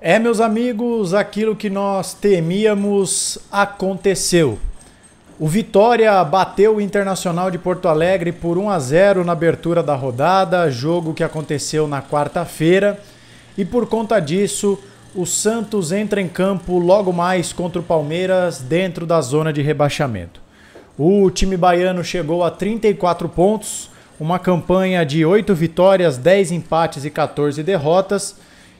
Meus amigos, aquilo que nós temíamos aconteceu. O Vitória bateu o Internacional de Porto Alegre por 1-0 na abertura da rodada, jogo que aconteceu na quarta-feira. E por conta disso, o Santos entra em campo logo mais contra o Palmeiras dentro da zona de rebaixamento. O time baiano chegou a 34 pontos, uma campanha de 8 vitórias, 10 empates e 14 derrotas.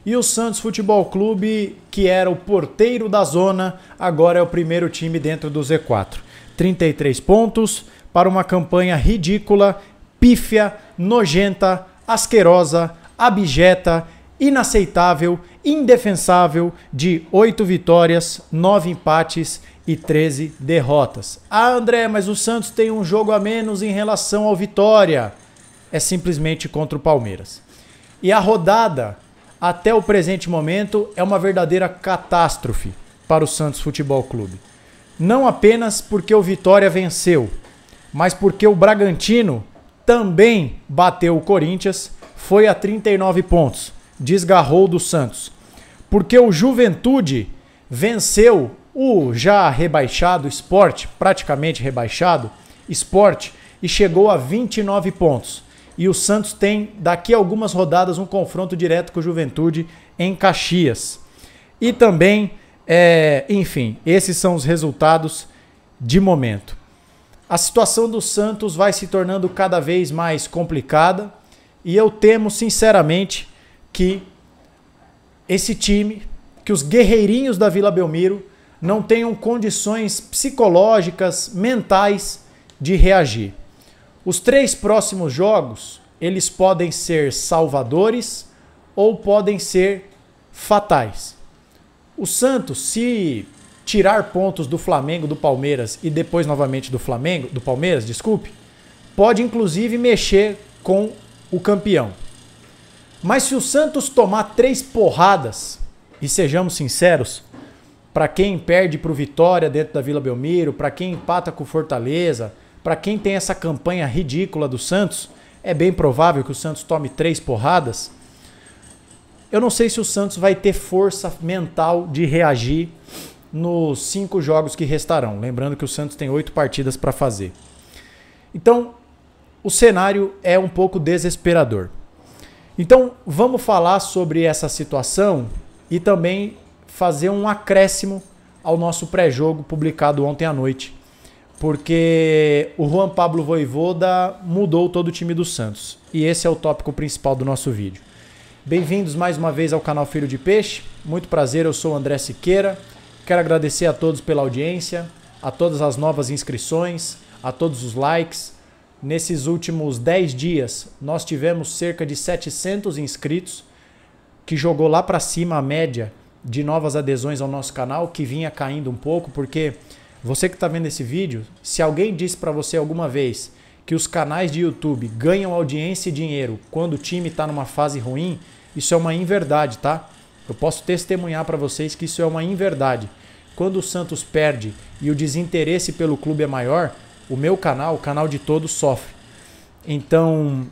E o Santos Futebol Clube, que era o porteiro da zona, agora é o primeiro time dentro do Z4. 33 pontos para uma campanha ridícula, pífia, nojenta, asquerosa, abjeta, inaceitável, indefensável, de 8 vitórias, 9 empates e 13 derrotas. André, mas o Santos tem um jogo a menos em relação ao Vitória. É simplesmente contra o Palmeiras. E a rodada, até o presente momento, é uma verdadeira catástrofe para o Santos Futebol Clube. Não apenas porque o Vitória venceu, mas porque o Bragantino também bateu o Corinthians, foi a 39 pontos, desgarrou do Santos. Porque o Juventude venceu o já rebaixado Sport, praticamente rebaixado, Sport, e chegou a 29 pontos. E o Santos tem, daqui a algumas rodadas, um confronto direto com o Juventude em Caxias. E também, enfim, esses são os resultados de momento. A situação do Santos vai se tornando cada vez mais complicada e eu temo, sinceramente, que esse time, que os guerreirinhos da Vila Belmiro não tenham condições psicológicas, mentais de reagir. Os 3 próximos jogos, eles podem ser salvadores ou podem ser fatais. O Santos, se tirar pontos do Flamengo, do Palmeiras e depois novamente do Palmeiras, pode inclusive mexer com o campeão. Mas se o Santos tomar 3 porradas, e sejamos sinceros, para quem perde para o Vitória dentro da Vila Belmiro, para quem empata com o Fortaleza, para quem tem essa campanha ridícula do Santos, é bem provável que o Santos tome 3 porradas. Eu não sei se o Santos vai ter força mental de reagir nos 5 jogos que restarão. Lembrando que o Santos tem 8 partidas para fazer. Então, o cenário é um pouco desesperador. Então, vamos falar sobre essa situação e também fazer um acréscimo ao nosso pré-jogo publicado ontem à noite. Porque o Juan Pablo Vojvoda mudou todo o time do Santos. E esse é o tópico principal do nosso vídeo. Bem-vindos mais uma vez ao canal Filho de Peixe. Muito prazer, eu sou o André Siqueira. Quero agradecer a todos pela audiência, a todas as novas inscrições, a todos os likes. Nesses últimos 10 dias, nós tivemos cerca de 700 inscritos, que jogou lá para cima a média de novas adesões ao nosso canal, que vinha caindo um pouco, porque você que está vendo esse vídeo, se alguém disse para você alguma vez que os canais de YouTube ganham audiência e dinheiro quando o time está numa fase ruim, isso é uma inverdade, tá? Eu posso testemunhar para vocês que isso é uma inverdade. Quando o Santos perde e o desinteresse pelo clube é maior, o meu canal, o canal de todos, sofre. Então,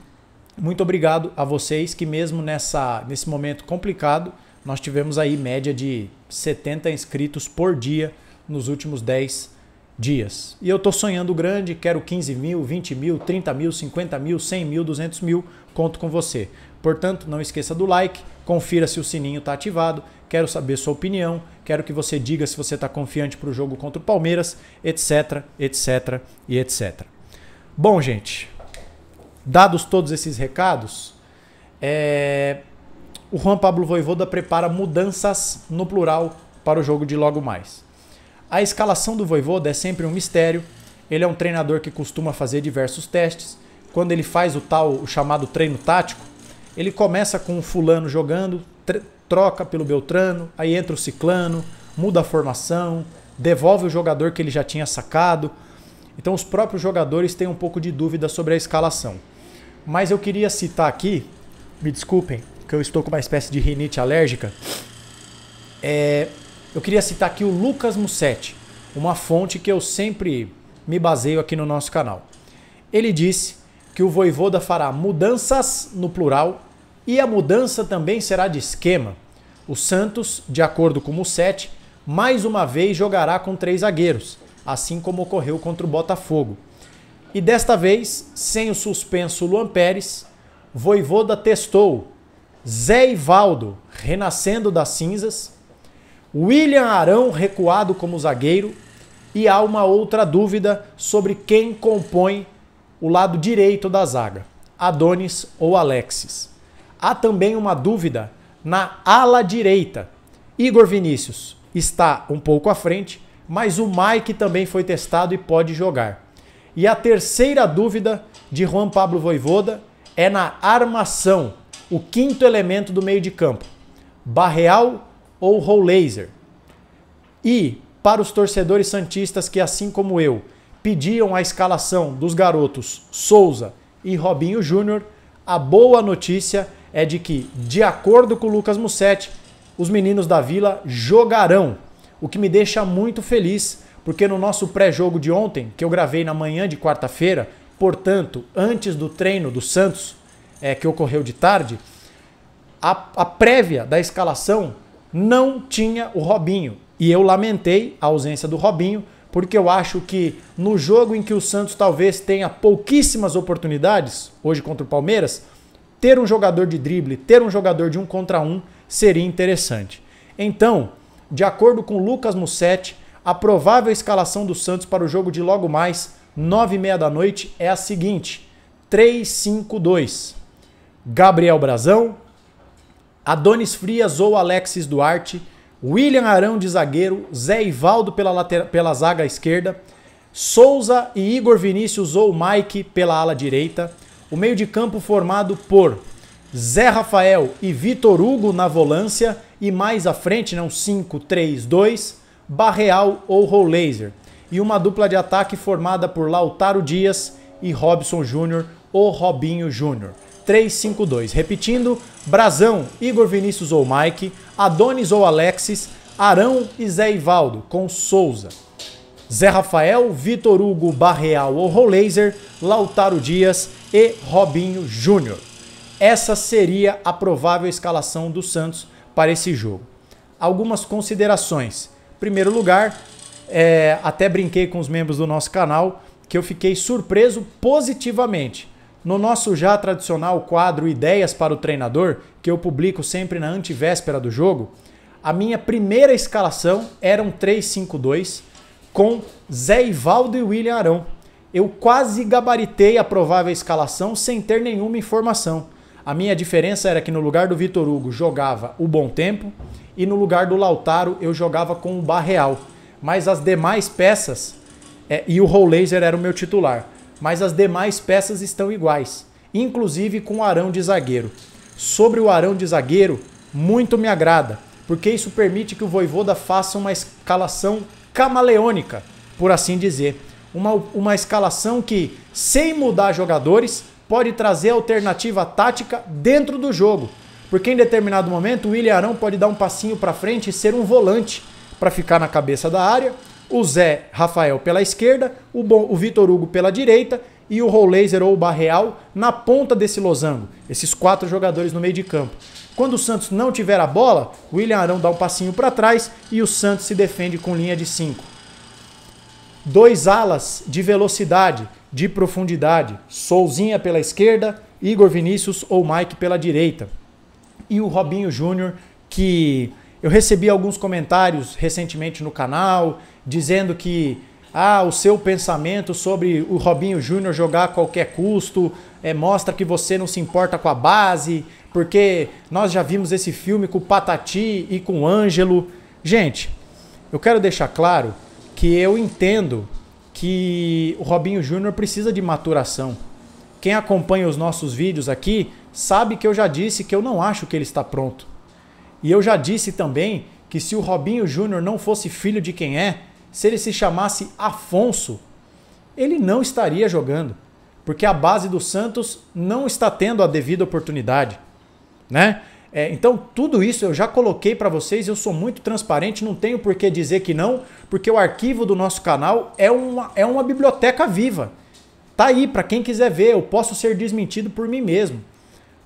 muito obrigado a vocês que mesmo nesse momento complicado, nós tivemos aí média de 70 inscritos por dia nos últimos 10 dias. E eu tô sonhando grande, quero 15 mil, 20 mil, 30 mil, 50 mil, 100 mil, 200 mil, conto com você. Portanto, não esqueça do like, confira se o sininho está ativado, quero saber sua opinião, quero que você diga se você está confiante para o jogo contra o Palmeiras, etc, etc e etc. Bom, gente, dados todos esses recados, o Juan Pablo Vojvoda prepara mudanças no plural para o jogo de logo mais. A escalação do Vojvoda é sempre um mistério. Ele é um treinador que costuma fazer diversos testes. Quando ele faz o chamado treino tático, ele começa com o fulano jogando, troca pelo Beltrano, aí entra o ciclano, muda a formação, devolve o jogador que ele já tinha sacado. Então os próprios jogadores têm um pouco de dúvida sobre a escalação. Mas eu queria citar aqui, me desculpem, que eu estou com uma espécie de rinite alérgica, eu queria citar aqui o Lucas Mussetti, uma fonte que eu sempre me baseio aqui no nosso canal. Ele disse que o Vojvoda fará mudanças no plural e a mudança também será de esquema. O Santos, de acordo com o Musetti, mais uma vez jogará com 3 zagueiros, assim como ocorreu contra o Botafogo. E desta vez, sem o suspenso Luan Pérez, Vojvoda testou Zé Ivaldo, renascendo das cinzas, William Arão recuado como zagueiro, e há uma outra dúvida sobre quem compõe o lado direito da zaga, Adonis ou Alexis. Há também uma dúvida na ala direita. Igor Vinícius está um pouco à frente, mas o Mike também foi testado e pode jogar. E a terceira dúvida de Juan Pablo Vojvoda é na armação, o quinto elemento do meio de campo, Barreal ou Rollaser. E para os torcedores santistas que, assim como eu, pediam a escalação dos garotos Souza e Robinho Júnior, a boa notícia é de que, de acordo com o Lucas Musetti, os meninos da Vila jogarão, o que me deixa muito feliz, porque no nosso pré-jogo de ontem, que eu gravei na manhã de quarta-feira, portanto, antes do treino do Santos, que ocorreu de tarde, a prévia da escalação não tinha o Robinho. E eu lamentei a ausência do Robinho, porque eu acho que no jogo em que o Santos talvez tenha pouquíssimas oportunidades, hoje contra o Palmeiras, ter um jogador de drible, ter um jogador de 1 contra 1 seria interessante. Então, de acordo com Lucas Musetti, a provável escalação do Santos para o jogo de logo mais, 9h30 da noite, é a seguinte: 3-5-2. Gabriel Brazão, Adonis Frias ou Alexis Duarte, William Arão de zagueiro, Zé Ivaldo pela zaga esquerda, Souza e Igor Vinícius ou Mike pela ala direita, o meio de campo formado por Zé Rafael e Vitor Hugo na volância e mais à frente, não 5-3-2, Barreal ou Rollaser, e uma dupla de ataque formada por Lautaro Dias e Robson Júnior ou Robinho Júnior. 3-5-2. Repetindo, Brazão, Igor Vinícius ou Mike, Adonis ou Alexis, Arão e Zé Ivaldo com Souza, Zé Rafael, Vitor Hugo, Barreal ou Rollaser, Lautaro Dias e Robinho Júnior. Essa seria a provável escalação do Santos para esse jogo. Algumas considerações. Em primeiro lugar, até brinquei com os membros do nosso canal que eu fiquei surpreso positivamente. No nosso já tradicional quadro Ideias para o Treinador, que eu publico sempre na antevéspera do jogo, a minha primeira escalação era um 3-5-2 com Zé Ivaldo e William Arão. Eu quase gabaritei a provável escalação sem ter nenhuma informação. A minha diferença era que no lugar do Vitor Hugo jogava o Bom Tempo e no lugar do Lautaro eu jogava com o Barreal. Mas as demais peças, e o Rollaser era o meu titular, mas as demais peças estão iguais, inclusive com o Arão de zagueiro. Sobre o Arão de zagueiro, muito me agrada, porque isso permite que o Vojvoda faça uma escalação camaleônica, por assim dizer. Uma escalação que, sem mudar jogadores, pode trazer alternativa tática dentro do jogo. Porque em determinado momento o William Arão pode dar um passinho para frente e ser um volante para ficar na cabeça da área, o Zé Rafael pela esquerda, o Vitor Hugo pela direita e o Rollaser ou o Barreal na ponta desse losango. Esses 4 jogadores no meio de campo. Quando o Santos não tiver a bola, o William Arão dá um passinho para trás e o Santos se defende com linha de 5. 2 alas de velocidade, de profundidade. Souzinha pela esquerda, Igor Vinícius ou Mike pela direita. E o Robinho Júnior, que eu recebi alguns comentários recentemente no canal, dizendo que o seu pensamento sobre o Robinho Júnior jogar a qualquer custo mostra que você não se importa com a base, porque nós já vimos esse filme com o Patati e com o Ângelo. Gente, eu quero deixar claro que eu entendo que o Robinho Júnior precisa de maturação. Quem acompanha os nossos vídeos aqui sabe que eu já disse que eu não acho que ele está pronto. E eu já disse também que se o Robinho Júnior não fosse filho de quem é, se ele se chamasse Afonso, ele não estaria jogando, porque a base do Santos não está tendo a devida oportunidade, né? Então tudo isso eu já coloquei para vocês, eu sou muito transparente, não tenho por que dizer que não, porque o arquivo do nosso canal é uma biblioteca viva. Tá aí para quem quiser ver, eu posso ser desmentido por mim mesmo.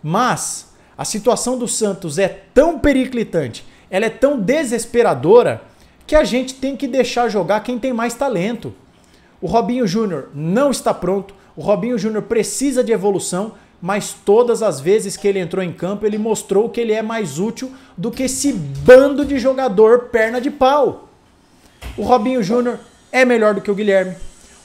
Mas a situação do Santos é tão periclitante, ela é tão desesperadora que a gente tem que deixar jogar quem tem mais talento. O Robinho Júnior não está pronto, o Robinho Júnior precisa de evolução, mas todas as vezes que ele entrou em campo, ele mostrou que ele é mais útil do que esse bando de jogador perna de pau. O Robinho Júnior é melhor do que o Guilherme.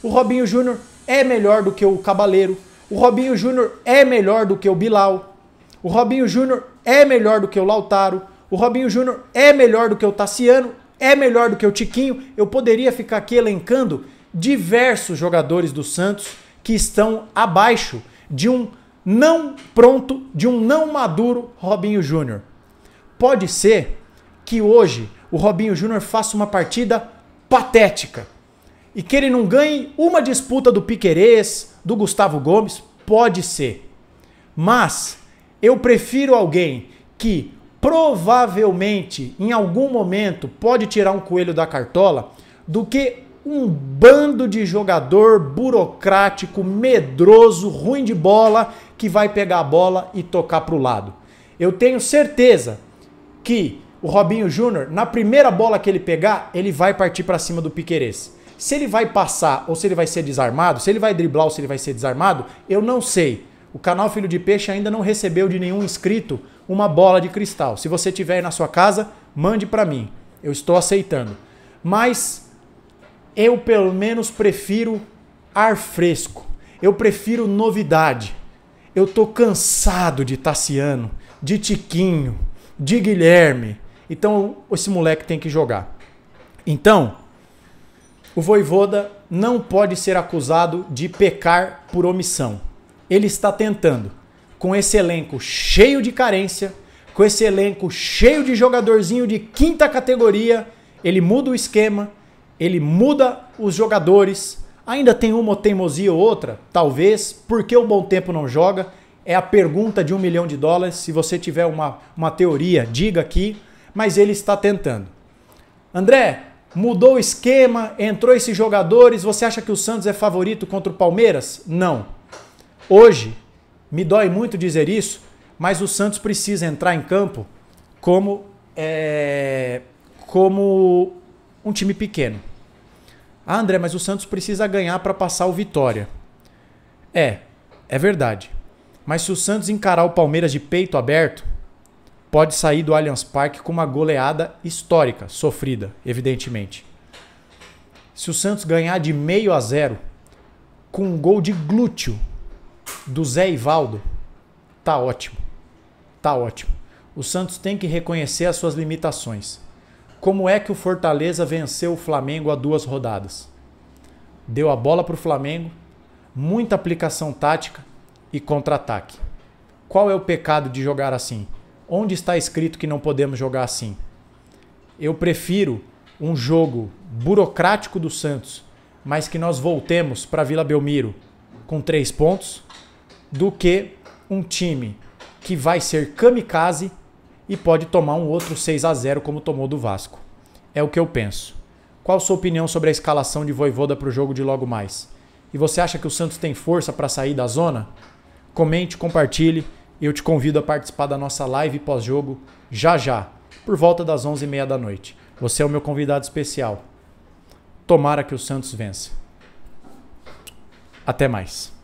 O Robinho Júnior é melhor do que o Cabaleiro. O Robinho Júnior é melhor do que o Bilal. O Robinho Júnior é melhor do que o Lautaro. O Robinho Júnior é melhor do que o Tassiano. É melhor do que o Tiquinho. Eu poderia ficar aqui elencando diversos jogadores do Santos que estão abaixo de um não pronto, de um não maduro Robinho Júnior. Pode ser que hoje o Robinho Júnior faça uma partida patética e que ele não ganhe uma disputa do Piquerez, do Gustavo Gomes, pode ser. Mas eu prefiro alguém que provavelmente em algum momento pode tirar um coelho da cartola do que um bando de jogador burocrático, medroso, ruim de bola, que vai pegar a bola e tocar para o lado. Eu tenho certeza que o Robinho Júnior, na primeira bola que ele pegar, ele vai partir para cima do Piquerez. Se ele vai passar ou se ele vai ser desarmado, se ele vai driblar ou se ele vai ser desarmado, eu não sei. O canal Filho de Peixe ainda não recebeu de nenhum inscrito uma bola de cristal. Se você tiver aí na sua casa, mande para mim. Eu estou aceitando. Mas eu pelo menos prefiro ar fresco. Eu prefiro novidade. Eu tô cansado de Tassiano, de Tiquinho, de Guilherme. Então esse moleque tem que jogar. Então, o Vojvoda não pode ser acusado de pecar por omissão. Ele está tentando, com esse elenco cheio de carência, com esse elenco cheio de jogadorzinho de quinta categoria, ele muda o esquema, ele muda os jogadores, ainda tem uma teimosia ou outra, talvez, porque o Bom Tempo não joga, é a pergunta de $1 milhão, se você tiver uma teoria, diga aqui, mas ele está tentando. André, mudou o esquema, entrou esses jogadores, você acha que o Santos é favorito contra o Palmeiras? Não. Hoje, me dói muito dizer isso, mas o Santos precisa entrar em campo como um time pequeno. Ah, André, mas o Santos precisa ganhar para passar o Vitória. É verdade. Mas se o Santos encarar o Palmeiras de peito aberto, pode sair do Allianz Parque com uma goleada histórica, sofrida, evidentemente. Se o Santos ganhar de 0-0, com um gol de glúteo do Zé Ivaldo, tá ótimo. Tá ótimo. O Santos tem que reconhecer as suas limitações. Como é que o Fortaleza venceu o Flamengo há 2 rodadas? Deu a bola para o Flamengo, muita aplicação tática e contra-ataque. Qual é o pecado de jogar assim? Onde está escrito que não podemos jogar assim? Eu prefiro um jogo burocrático do Santos, mas que nós voltemos para Vila Belmiro com 3 pontos, do que um time que vai ser kamikaze e pode tomar um outro 6-0 como tomou do Vasco. É o que eu penso. Qual a sua opinião sobre a escalação de Vojvoda para o jogo de logo mais? E você acha que o Santos tem força para sair da zona? Comente, compartilhe e eu te convido a participar da nossa live pós-jogo já, por volta das 11h30 da noite. Você é o meu convidado especial. Tomara que o Santos vença. Até mais.